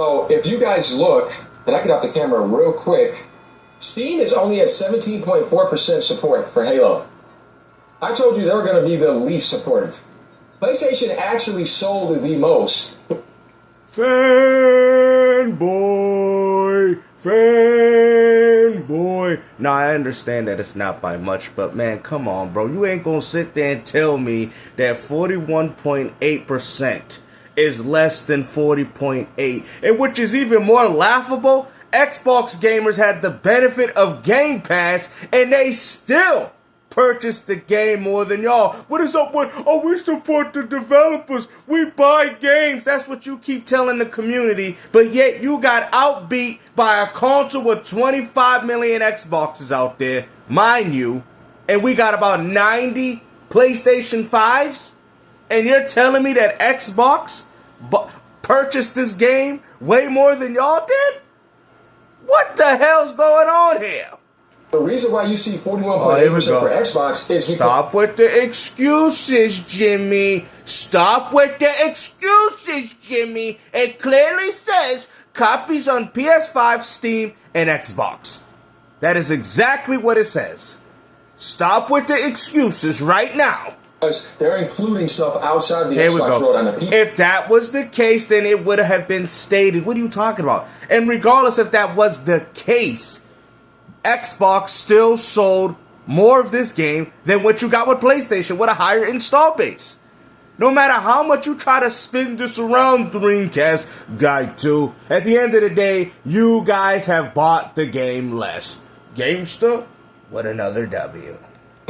So if you guys look, and I get off the camera real quick, Steam is only at 17.4% support for Halo. I told you they were going to be the least supportive. PlayStation actually sold the most. Fanboy. Now, I understand that it's not by much, but man, come on, bro. You ain't gonna sit there and tell me that 41.8% is less than 40.8%. And which is even more laughable, Xbox gamers had the benefit of Game Pass, and they still purchase the game more than y'all. What is up with, oh, we support the developers, we buy games? That's what you keep telling the community, but yet you got outbeat by a console with 25 million Xboxes out there, mind you, and we got about 90 PlayStation 5s, and you're telling me that Xbox purchased this game way more than y'all did? What the hell's going on here? The reason why you see 41.8% for Xbox is because... Stop with the excuses, Jimmy. Stop with the excuses, Jimmy. It clearly says copies on PS5, Steam, and Xbox. That is exactly what it says. Stop with the excuses right now. They're including stuff outside of the Xbox world on the PC. If that was the case, then it would have been stated. What are you talking about? And regardless if that was the case, Xbox still sold more of this game than what you got with PlayStation with a higher install base. No matter how much you try to spin this around, Dreamcast Guy 2, at the end of the day, you guys have bought the game less. Gamester with another W.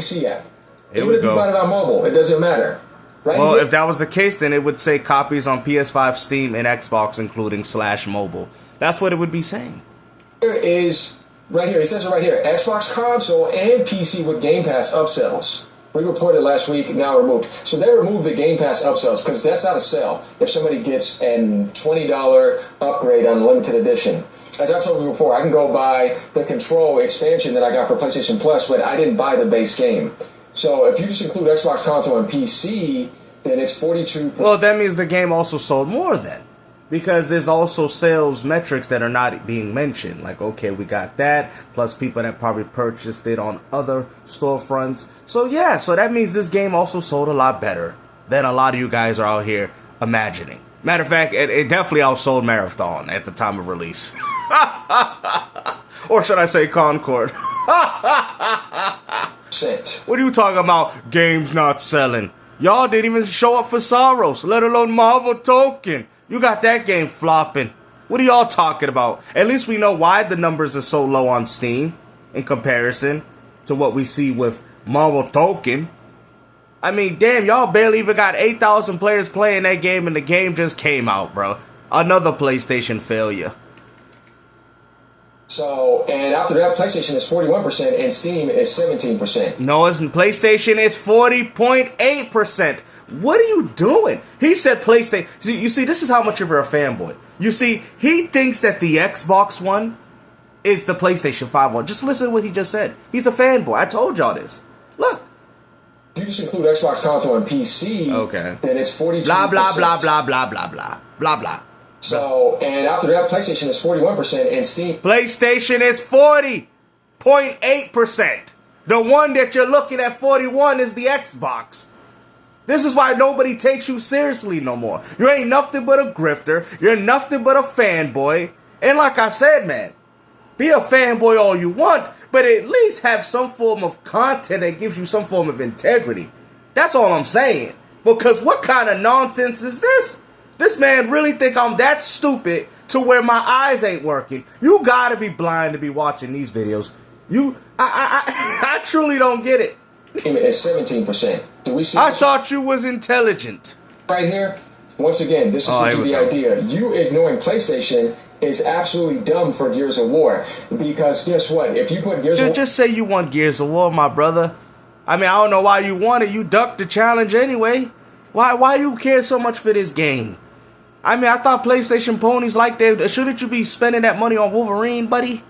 See that? Even if you bought it on mobile, it doesn't matter. Right well, here? If that was the case, then it would say copies on PS5, Steam, and Xbox, including /mobile. That's what it would be saying. Here is... Right here, it says it right here. Xbox console and PC with Game Pass upsells. We reported last week, now removed. So they removed the Game Pass upsells because that's not a sale. If somebody gets a $20 upgrade on limited edition. As I told you before, I can go buy the Control expansion that I got for PlayStation Plus, but I didn't buy the base game. So if you just include Xbox console and PC, then it's 42%. Well, that means the game also sold more then. Because there's also sales metrics that are not being mentioned. Like, okay, we got that, plus people that probably purchased it on other storefronts. So yeah, so that means this game also sold a lot better than a lot of you guys are out here imagining. Matter of fact, it definitely outsold Marathon at the time of release. Or should I say Concord? What are you talking about, games not selling? Y'all didn't even show up for Soros, let alone Marvel Token. You got that game flopping. What are y'all talking about? At least we know why the numbers are so low on Steam in comparison to what we see with Marvel Token. I mean, damn, y'all barely even got 8,000 players playing that game and the game just came out, bro. Another PlayStation failure. So, and after that, PlayStation is 41% and Steam is 17%. No, PlayStation is 40.8%. What are you doing? He said PlayStation. You see, this is how much of a fanboy. You see, he thinks that the Xbox One is the PlayStation 5 one. Just listen to what he just said. He's a fanboy. I told y'all this. Look. You just include Xbox console and PC. Okay. Then it's 42%. Blah, blah, blah, blah, blah, blah, blah. Blah, blah. So, and after that, PlayStation is 41% and Steam... PlayStation is 40.8%. The one that you're looking at, 41, is the Xbox. This is why nobody takes you seriously no more. You ain't nothing but a grifter. You're nothing but a fanboy. And like I said, man, be a fanboy all you want, but at least have some form of content that gives you some form of integrity. That's all I'm saying. Because what kind of nonsense is this? This man really think I'm that stupid to where my eyes ain't working. You gotta be blind to be watching these videos. I truly don't get it. It's 17%. Do we see? I thought you was intelligent. Right here, once again, this is the idea. You ignoring PlayStation is absolutely dumb for Gears of War. Because guess what? If you put Gears of War... Just say you want Gears of War, my brother. I mean, I don't know why you want it. You ducked the challenge anyway. Why you care so much for this game? I mean, I thought PlayStation ponies like that. Shouldn't you be spending that money on Wolverine, buddy?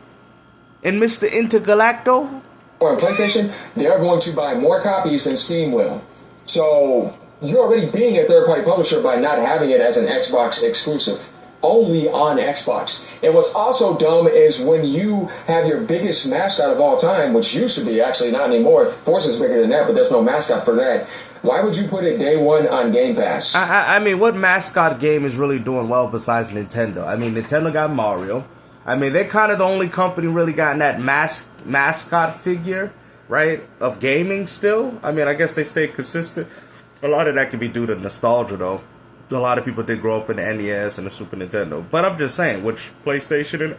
And Mr. Intergalacto? Or on PlayStation, they are going to buy more copies than Steam will. So, you're already being a third-party publisher by not having it as an Xbox exclusive. only on Xbox. And what's also dumb is when you have your biggest mascot of all time, which used to be, actually not anymore, Forza's bigger than that, but there's no mascot for that. Why would you put it day one on Game Pass? I mean, what mascot game is really doing well besides Nintendo? I mean, Nintendo got Mario. I mean, they're kind of the only company really gotten that mascot figure, right, of gaming still. I mean, I guess they stay consistent. A lot of that can be due to nostalgia, though. A lot of people did grow up in the NES and the Super Nintendo. But I'm just saying, which PlayStation and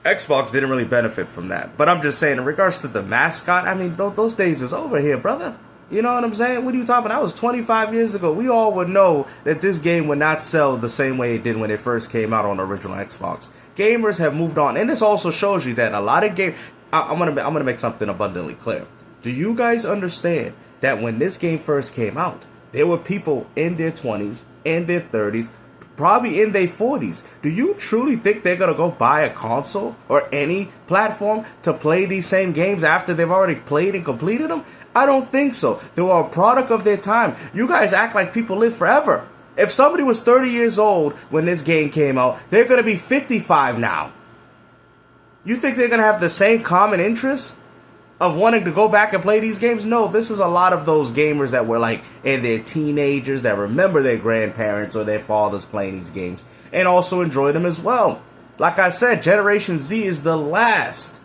Xbox didn't really benefit from that. But I'm just saying, in regards to the mascot, I mean, those days is over here, brother. You know what I'm saying? What are you talking about? That was 25 years ago. We all would know that this game would not sell the same way it did when it first came out on the original Xbox. Gamers have moved on. And this also shows you that a lot of games... I'm gonna make something abundantly clear. Do you guys understand that when this game first came out, there were people in their 20s, in their 30s, probably in their 40s. Do you truly think they're going to go buy a console or any platform to play these same games after they've already played and completed them? I don't think so. They were a product of their time. You guys act like people live forever. If somebody was 30 years old when this game came out, they're going to be 55 now. You think they're going to have the same common interests of wanting to go back and play these games? No, this is a lot of those gamers that were like in their teenagers that remember their grandparents or their fathers playing these games and also enjoy them as well. Like I said, Generation Z is the last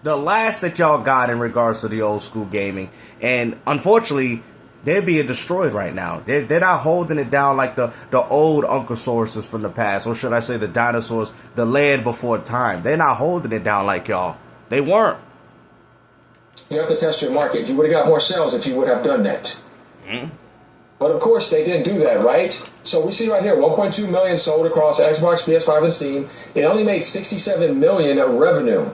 that y'all got in regards to the old school gaming. And unfortunately, they're being destroyed right now. They're not holding it down like the old Uncosauruses from the past, or should I say the dinosaurs, the land before time. They're not holding it down like y'all. They weren't. You have to test your market. You would have got more sales if you would have done that. Mm-hmm. But of course, they didn't do that, right? So we see right here, 1.2 million sold across Xbox, PS5, and Steam. It only made 67 million of revenue.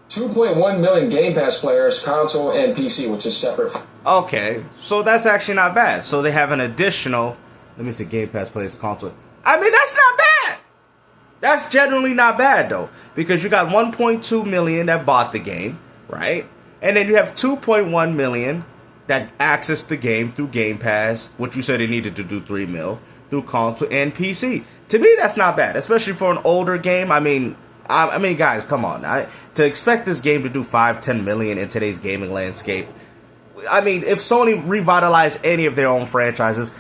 2.1 million Game Pass players, console and PC, which is separate. Okay, so that's actually not bad. So they have an additional, let me see, Game Pass players, console. I mean, that's not bad. That's generally not bad, though. Because you got 1.2 million that bought the game, right? And then you have 2.1 million that accessed the game through Game Pass, which you said it needed to do 3 mil, through console and PC. To me, that's not bad, especially for an older game. I mean, guys, come on. To expect this game to do 5-10 million in today's gaming landscape, I mean, if Sony revitalized any of their own franchises,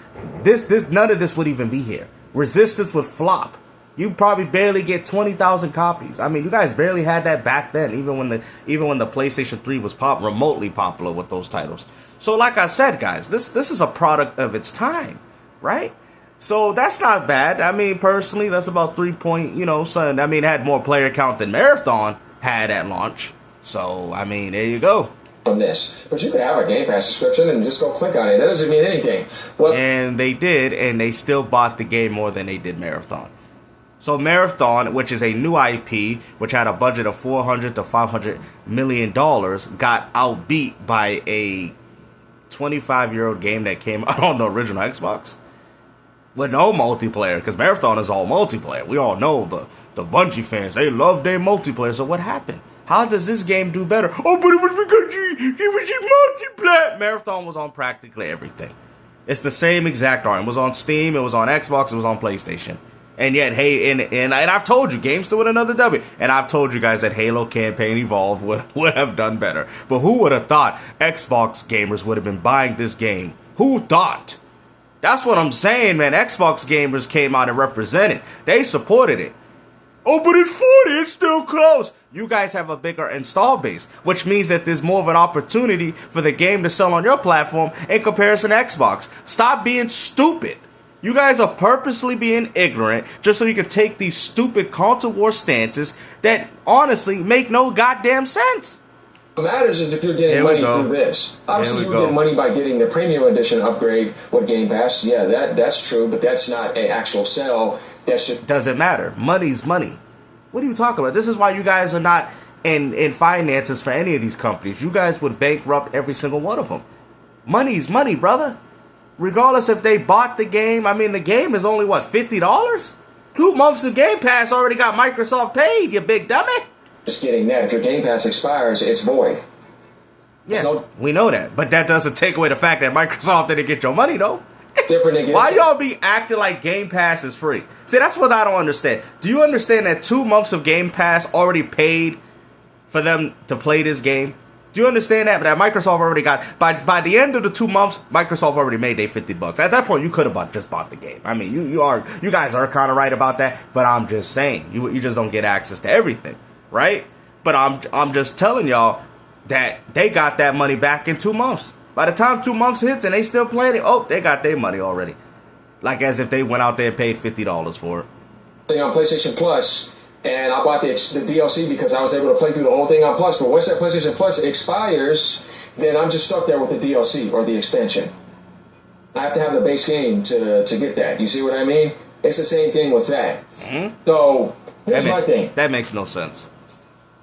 this none of this would even be here. Resistance would flop. You probably barely get 20,000 copies. I mean, you guys barely had that back then, even when the PlayStation 3 was remotely popular with those titles. So, like I said, guys, this is a product of its time, right? So that's not bad. I mean, personally, that's about 3 point. It had more player count than Marathon had at launch. So, I mean, there you go. On this, but you could have a Game Pass subscription and just go click on it. That doesn't mean anything. Well, and they did, and they still bought the game more than they did Marathon. So Marathon, which is a new IP, which had a budget of $400 to $500 million, got outbeat by a 25-year-old game that came out on the original Xbox with no multiplayer, because Marathon is all multiplayer. We all know the Bungie fans, they love their multiplayer. So what happened? How does this game do better? Oh, but it was because he was in multiplayer. Marathon was on practically everything. It's the same exact art. It was on Steam, it was on Xbox, it was on PlayStation. And yet, hey, and I've told you, games still with another W. And I've told you guys that Halo Campaign Evolved would have done better. But who would have thought Xbox gamers would have been buying this game? Who thought? That's what I'm saying, man. Xbox gamers came out and represented. They supported it. Oh, but it's 40. It's still close. You guys have a bigger install base, which means that there's more of an opportunity for the game to sell on your platform in comparison to Xbox. Stop being stupid. You guys are purposely being ignorant just so you can take these stupid console war stances that honestly make no goddamn sense. What matters is if you're getting money through this. Obviously, you get money by getting the premium edition upgrade with Game Pass. Yeah, that's true, but that's not an actual sell. That's just... Doesn't matter. Money's money. What are you talking about? This is why you guys are not in finances for any of these companies. You guys would bankrupt every single one of them. Money's money, brother. Regardless if they bought the game. I mean, the game is only, what, $50? 2 months of Game Pass already got Microsoft paid, you big dummy. Just getting that. If your Game Pass expires, it's void. Yeah, we know that. But that doesn't take away the fact that Microsoft didn't get your money, though. Different than Why y'all be acting like Game Pass is free? See, that's what I don't understand. Do you understand that 2 months of Game Pass already paid for them to play this game? Do you understand that? That Microsoft already got by the end of the 2 months, Microsoft already made their $50. At that point, you could have just bought the game. I mean, you guys are kind of right about that, but I'm just saying you just don't get access to everything, right? But I'm just telling y'all that they got that money back in 2 months. By the time 2 months hits and they still playing it, oh, they got their money already. Like as if they went out there and paid $50 for it. On PlayStation Plus, and I bought the DLC because I was able to play through the whole thing on Plus. But once that PlayStation Plus expires, then I'm just stuck there with the DLC or the expansion. I have to have the base game to get that. You see what I mean? It's the same thing with that. Mm-hmm. So here's my thing. That makes no sense.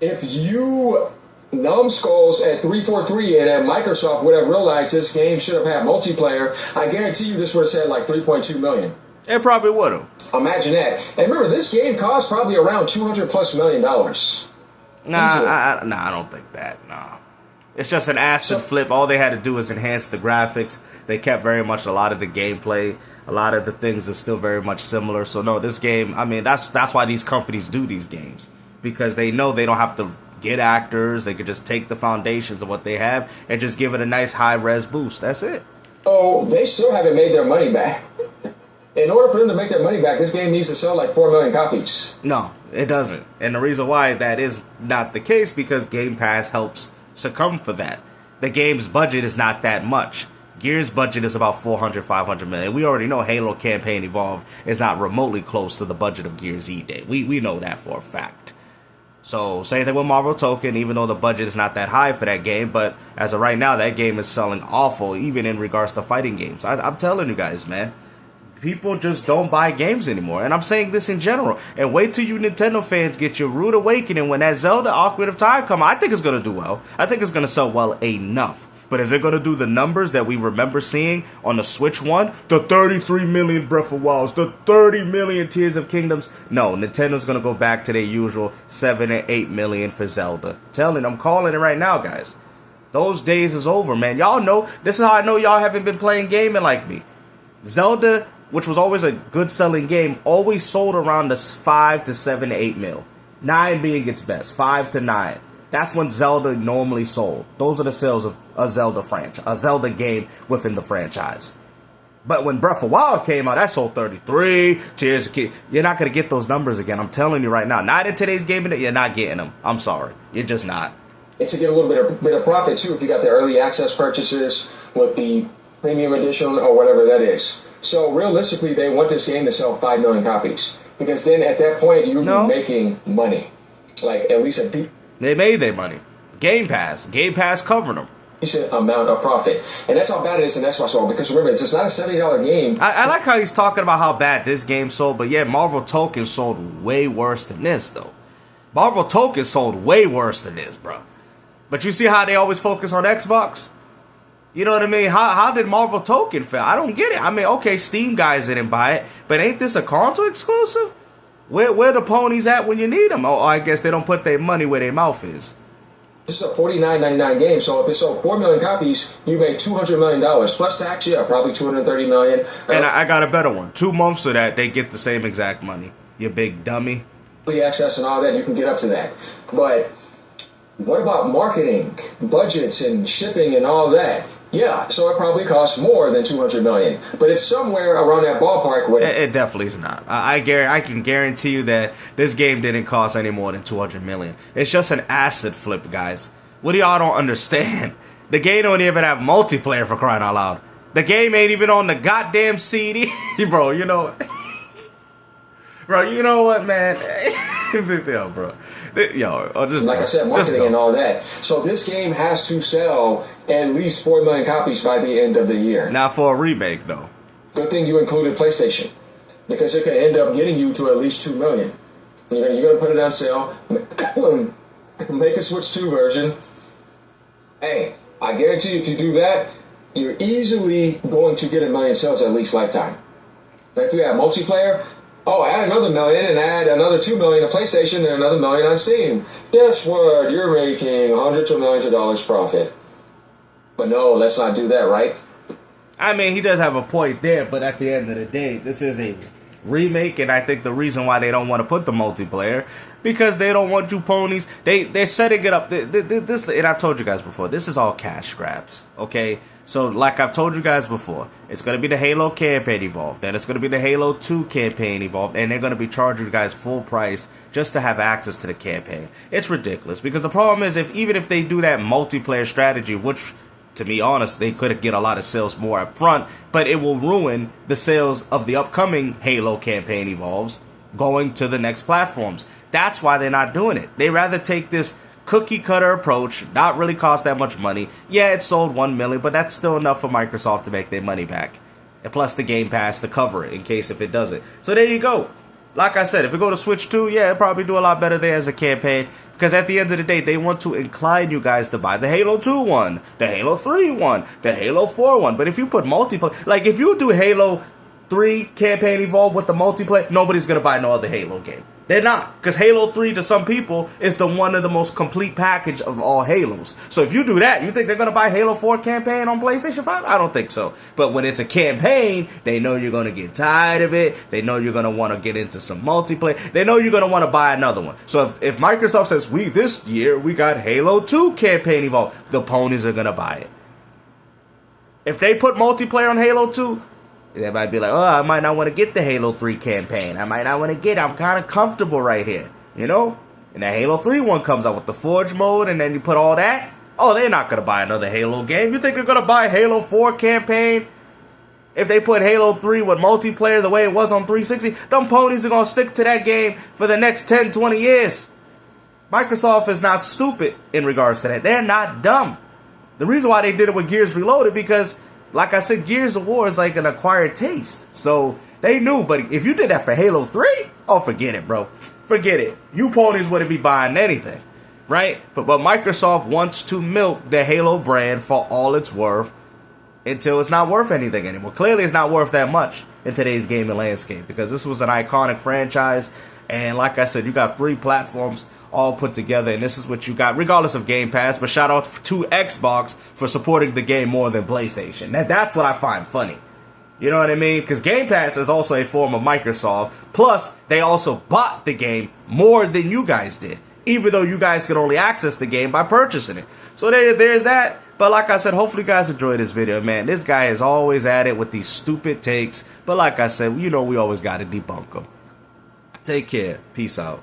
If you numbskulls at 343 and at Microsoft would have realized this game should have had multiplayer, I guarantee you this would have said like 3.2 million. It probably would have. Imagine that. And remember, this game cost probably around $200+ million. Nah, I don't think that. Nah. It's just an asset flip. All they had to do is enhance the graphics. They kept very much a lot of the gameplay. A lot of the things are still very much similar. So no, this game, I mean, that's why these companies do these games. Because they know they don't have to get actors. They could just take the foundations of what they have and just give it a nice high-res boost. That's it. Oh, they still haven't made their money back. In order for them to make their money back, this game needs to sell like 4 million copies. No, it doesn't. And the reason why that is not the case, because Game Pass helps succumb for that. The game's budget is not that much. Gears' budget is about 400, 500 million. We already know Halo Campaign Evolved is not remotely close to the budget of Gears E-Day. We know that for a fact. So, same thing with Marvel Token, even though the budget is not that high for that game, but as of right now, that game is selling awful, even in regards to fighting games. I'm telling you guys, man. People just don't buy games anymore. And I'm saying this in general. And wait till you Nintendo fans get your rude awakening when that Zelda Ocarina of Time comes. I think it's going to do well. I think it's going to sell well enough. But is it going to do the numbers that we remember seeing on the Switch one? The 33 million Breath of Wilds, the 30 million Tears of Kingdoms? No, Nintendo's going to go back to their usual 7 or 8 million for Zelda. I'm calling it right now, guys. Those days is over, man. Y'all know, this is how I know y'all haven't been playing gaming like me. Zelda, which was always a good selling game, always sold around the 5 to 7 to 8 mil. 9 being its best, 5 to 9. That's when Zelda normally sold. Those are the sales of a Zelda franchise, a Zelda game within the franchise. But when Breath of Wild came out, that sold 33. Tears of Kingdom. You're not going to get those numbers again. I'm telling you right now. Not in today's game, you're not getting them. I'm sorry. You're just not. And to get a little bit of profit, too, if you got the early access purchases with the premium edition or whatever that is. So realistically, they want this game to sell 5 million copies. Because then at that point, you'll be making money. Like at least a deep. They made their money. Game Pass covered them. Decent amount of profit. And that's how bad it is, and that's why I sold. Because remember, it's not a $70 game. I like how he's talking about how bad this game sold, but yeah, Marvel Token sold way worse than this, though. Marvel Token sold way worse than this, bro. But you see how they always focus on Xbox? You know what I mean? How did Marvel Token fail? I don't get it. I mean, okay, Steam guys didn't buy it, but ain't this a console exclusive? Where the ponies at when you need them? Oh, I guess they don't put their money where their mouth is. This is a $49.99 game, so if it sold 4 million copies, you made $200 million. Plus tax, yeah, probably $230 million. And I got a better one. 2 months of that, they get the same exact money. You big dummy. Access and all that, you can get up to that. But what about marketing, budgets, and shipping and all that? Yeah, so it probably costs more than $200 million, but it's somewhere around that ballpark. It definitely is not. I can guarantee you that this game didn't cost any more than $200 million. It's just an asset flip, guys. What do y'all don't understand? The game don't even have multiplayer, for crying out loud. The game ain't even on the goddamn CD, bro. You know, bro. You know what, man? Yo, bro. Just like I said, marketing and all that. So this game has to sell at least 4 million copies by the end of the year. Not for a remake, though. Good thing you included PlayStation, because it could end up getting you to at least 2 million. You're going to put it on sale, make a Switch 2 version. Hey, I guarantee you if you do that, you're easily going to get 1 million sales at least lifetime. If you have multiplayer, add another 1 million and add another 2 million to PlayStation and another 1 million on Steam. Guess what? You're making hundreds of millions of dollars profit. But no, let's not do that, right? I mean, he does have a point there, but at the end of the day, this is a remake, and I think the reason why they don't want to put the multiplayer, because they don't want you ponies. They're setting it up. This, and I've told you guys before, this is all cash grabs, okay? So, like I've told you guys before, it's going to be the Halo campaign evolved, then it's going to be the Halo 2 campaign evolved, and they're going to be charging you guys full price just to have access to the campaign. It's ridiculous, because the problem is, even if they do that multiplayer strategy, which, to be honest, they could get a lot of sales more up front, but it will ruin the sales of the upcoming Halo campaign evolves going to the next platforms. That's why they're not doing it. They rather take this cookie cutter approach, not really cost that much money. Yeah, it sold 1 million, but that's still enough for Microsoft to make their money back. And plus the Game Pass to cover it in case if it doesn't. So there you go. Like I said, if we go to Switch 2, yeah, it'll probably do a lot better there as a campaign. Because at the end of the day, they want to incline you guys to buy the Halo 2 one, the Halo 3 one, the Halo 4 one. But if you put multiplayer, like if you do Halo 3 campaign evolve with the multiplayer, nobody's going to buy no other Halo game. They're not. Because Halo 3 to some people is the one of the most complete package of all Halos. So if you do that, you think they're going to buy Halo 4 campaign on PlayStation 5? I don't think so. But when it's a campaign, they know you're going to get tired of it. They know you're going to want to get into some multiplayer. They know you're going to want to buy another one. So if Microsoft says, this year we got Halo 2 campaign evolved, the ponies are going to buy it. If they put multiplayer on Halo 2, they might be like, oh, I might not want to get the Halo 3 campaign. I might not want to get it. I'm kind of comfortable right here, you know? And the Halo 3 one comes out with the Forge mode, and then you put all that. Oh, they're not going to buy another Halo game. You think they're going to buy Halo 4 campaign? If they put Halo 3 with multiplayer the way it was on 360, them ponies are going to stick to that game for the next 10, 20 years. Microsoft is not stupid in regards to that. They're not dumb. The reason why they did it with Gears Reloaded, because like I said, Gears of War is like an acquired taste. So they knew, but if you did that for Halo 3, oh, forget it, bro. Forget it. You ponies wouldn't be buying anything, right? But Microsoft wants to milk the Halo brand for all it's worth until it's not worth anything anymore. Clearly, it's not worth that much in today's gaming landscape because this was an iconic franchise. And like I said, you got 3 platforms all put together, and this is what you got, regardless of Game Pass. But shout out to Xbox for supporting the game more than PlayStation. That's what I find funny. You know what I mean? Because Game Pass is also a form of Microsoft. Plus, they also bought the game more than you guys did, even though you guys could only access the game by purchasing it. So there's that. But like I said, hopefully you guys enjoyed this video, man. This guy is always at it with these stupid takes. But like I said, you know we always got to debunk them. Take care. Peace out.